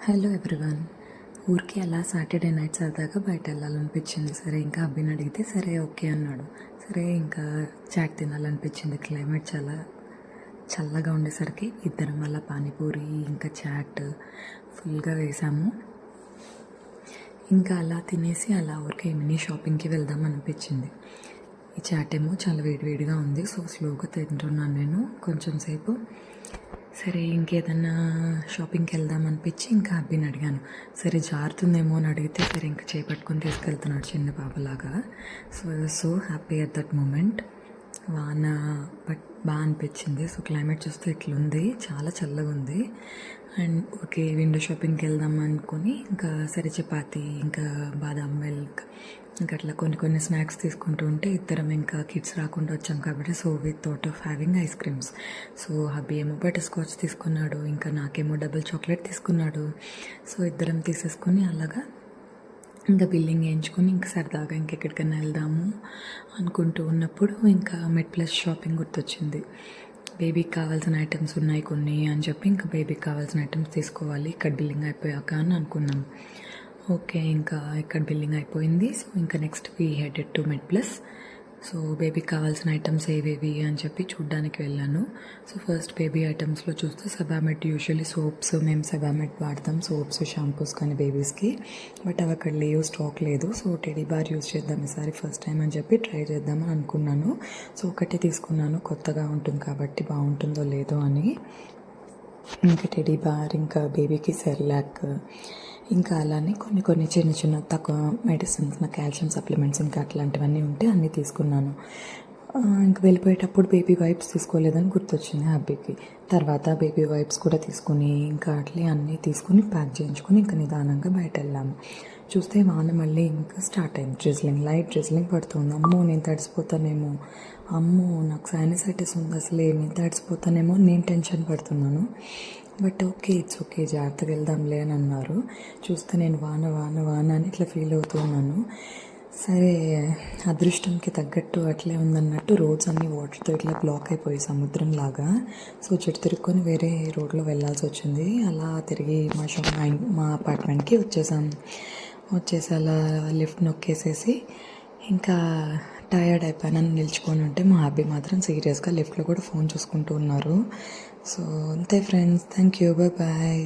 Hello everyone. ఊరికి అలా Saturday night సరదాగా బయట వెళ్ళాలనిపించింది. సరే ఇంకా అబ్బిని అడిగితే సరే ఓకే అన్నాడు. సరే ఇంకా చాట్ తినాలనిపించింది. క్లైమేట్ చాలా చల్లగా ఉండేసరికి ఇద్దరం అలా పానీపూరి ఇంకా చాట్ ఫుల్గా వేసాము. ఇంకా అలా తినేసి అలా ఊరికే మినీ షాపింగ్కి వెళ్దాం అనిపించింది. ఈ చాట్ ఏమో చాలా వేడివేడిగా ఉంది. సో స్లోగా తింటున్నాను నేను కొంచెం సేపు. సరే ఇంకేదన్నా షాపింగ్కి వెళ్దాం అనిపించి ఇంకా అబ్బిని అడిగాను. సరే జారుతుందేమో అని అడిగితే సరే ఇంకా చేపట్టుకొని తీసుకెళ్తున్నాడు చిన్న బాబులాగా. So happy at that moment. వాన బట్ బాగా అనిపించింది. సో క్లైమేట్ చూస్తే ఇట్లుంది, చాలా చల్లగా ఉంది. అండ్ ఓకే విండో షాపింగ్కి వెళ్దాం అనుకొని ఇంకా సరే చపాతి ఇంకా బాదాం మిల్క్ ఇంకా అట్లా కొన్ని స్నాక్స్ తీసుకుంటూ ఉంటే ఇద్దరం ఇంకా కిడ్స్ రాకుండా వచ్చాం కాబట్టి so with thought of having ice creams. So hubby ఏమో బటర్ స్కాచ్ తీసుకున్నాడు, ఇంకా నాకేమో డబుల్ చాక్లెట్ తీసుకున్నాడు. సో ఇద్దరం తీసేసుకొని అలాగా ఇంకా బిల్లింగ్ వేయించుకొని ఇంకా సరదాగా ఇంకెక్కడికైనా వెళ్దాము అనుకుంటూ ఉన్నప్పుడు ఇంకా మెడ్ ప్లస్ షాపింగ్ గుర్తొచ్చింది. బేబీకి కావాల్సిన ఐటమ్స్ ఉన్నాయి కొన్ని అని చెప్పి ఇంకా బేబీకి కావాల్సిన ఐటమ్స్ తీసుకోవాలి ఇక్కడ బిల్లింగ్ అయిపోయాక అని అనుకున్నాం. ఓకే ఇంకా ఇక్కడ బిల్లింగ్ అయిపోయింది. సో ఇంకా next we headed to Med Plus. So బేబీకి కావాల్సిన ఐటమ్స్ ఏవేవి అని చెప్పి చూడ్డానికి వెళ్ళాను. సో ఫస్ట్ బేబీ ఐటమ్స్లో చూస్తే సెబామెడ్, యూజువల్లీ సోప్స్ మేము సెబామెడ్ వాడతాం, సోప్స్ షాంపూస్ కానీ బేబీస్కి. బట్ అవి అక్కడ లేవు, స్టాక్ లేదు. సో టెడీ బార్ యూజ్ చేద్దాం ఈసారి ఫస్ట్ టైం అని చెప్పి ట్రై చేద్దామని అనుకున్నాను. సో ఒకటే తీసుకున్నాను, కొత్తగా ఉంటుంది కాబట్టి బాగుంటుందో లేదో అని. ఇంకా టెడీ బార్ ఇంకా బేబీకి సెర్లాక్ ఇంకా అలానే కొన్ని చిన్న తక్కువ మెడిసిన్స్, నా కాల్షియం సప్లిమెంట్స్ ఇంకా అట్లాంటివన్నీ ఉంటే అన్నీ తీసుకున్నాను. ఇంకా వెళ్ళిపోయేటప్పుడు బేబీ వైప్స్ తీసుకోలేదని గుర్తొచ్చింది హ్యాపీకి. తర్వాత బేబీ వైప్స్ కూడా తీసుకుని ఇంకా అట్లే అన్నీ తీసుకుని ప్యాక్ చేయించుకొని ఇంకా నిదానంగా బయట వెళ్ళాము. చూస్తే వాన మళ్ళీ ఇంకా స్టార్ట్ అయింది. లైట్ డ్రిజ్లింగ్ పడుతుంది. అమ్మో నేను తడిసిపోతానేమో, అమ్మో నాకు సైనసైటిస్ ఉంది, అసలు ఏమి తడిసిపోతానేమో నేను టెన్షన్ పడుతున్నాను. బట్ ఓకే ఇట్స్ ఓకే జాగ్రత్తగా వెళ్దాంలే అని అన్నారు. చూస్తే నేను వాన అని ఇట్లా ఫీల్ అవుతూ ఉన్నాను. సరే అదృష్టంకి తగ్గట్టు అట్లే ఉందన్నట్టు రోడ్స్ అన్నీ వాటర్తో ఇట్లా బ్లాక్ అయిపోయి సముద్రం లాగా. సో చెట్టు తిరుక్కొని వేరే రోడ్లో వెళ్ళాల్సి వచ్చింది. అలా తిరిగి మా అపార్ట్మెంట్కి వచ్చేసి అలా లిఫ్ట్ నొక్కేసేసి ఇంకా టయర్డ్ అయిపోయానని నిల్చుకొని ఉంటే మా హబ్బీ మాత్రం సీరియస్గా లిఫ్ట్లో కూడా ఫోన్ చూసుకుంటూ ఉన్నారు. సో అంతే ఫ్రెండ్స్, థ్యాంక్ యూ, బాయ్.